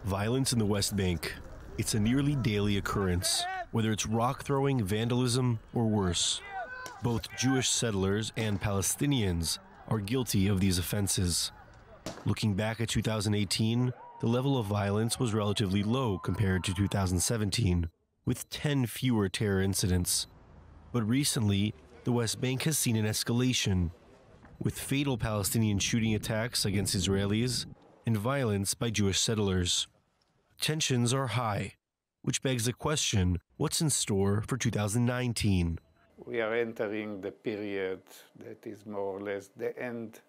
Violence in the West Bank. It's a nearly daily occurrence, whether it's rock throwing, vandalism, or worse. Both Jewish settlers and Palestinians are guilty of these offenses. Looking back at 2018, the level of violence was relatively low compared to 2017, with 10 fewer terror incidents. But recently, the West Bank has seen an escalation, with fatal Palestinian shooting attacks against Israelis and violence by Jewish settlers. Tensions are high, which begs the question, what's in store for 2019? We are entering the period that is more or less the end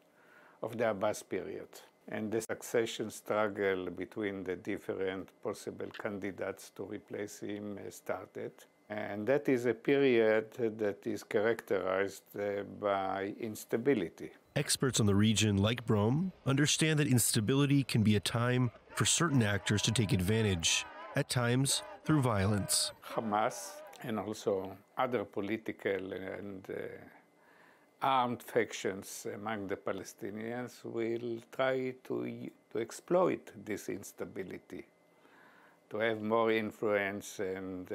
of the Abbas period, and the succession struggle between the different possible candidates to replace him started. And that is a period that is characterized by instability. Experts on the region, like Brom, understand that instability can be a time for certain actors to take advantage, at times through violence. Hamas and also other political and armed factions among the Palestinians will try to exploit this instability, to have more influence on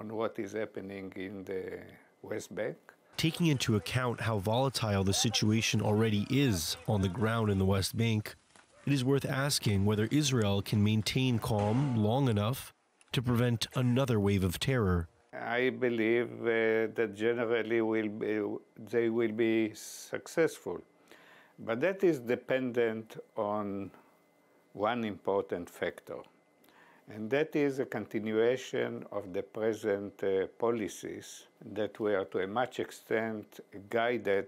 what is happening in the West Bank. Taking into account how volatile the situation already is on the ground in the West Bank, it is worth asking whether Israel can maintain calm long enough to prevent another wave of terror. I believe that generally they will be successful, but that is dependent on one important factor, and that is a continuation of the present policies that were to a much extent guided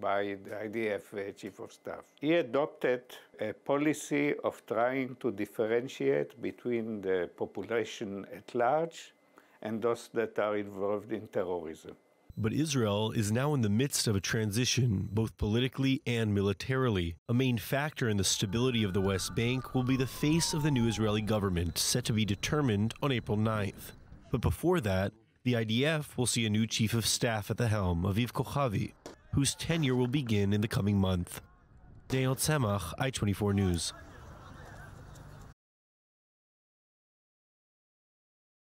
by the IDF Chief of Staff. He adopted a policy of trying to differentiate between the population at large and those that are involved in terrorism. But Israel is now in the midst of a transition, both politically and militarily. A main factor in the stability of the West Bank will be the face of the new Israeli government, set to be determined on April 9th. But before that, the IDF will see a new chief of staff at the helm, Aviv Kochavi, whose tenure will begin in the coming month. Daniel Tsemach, I-24 News.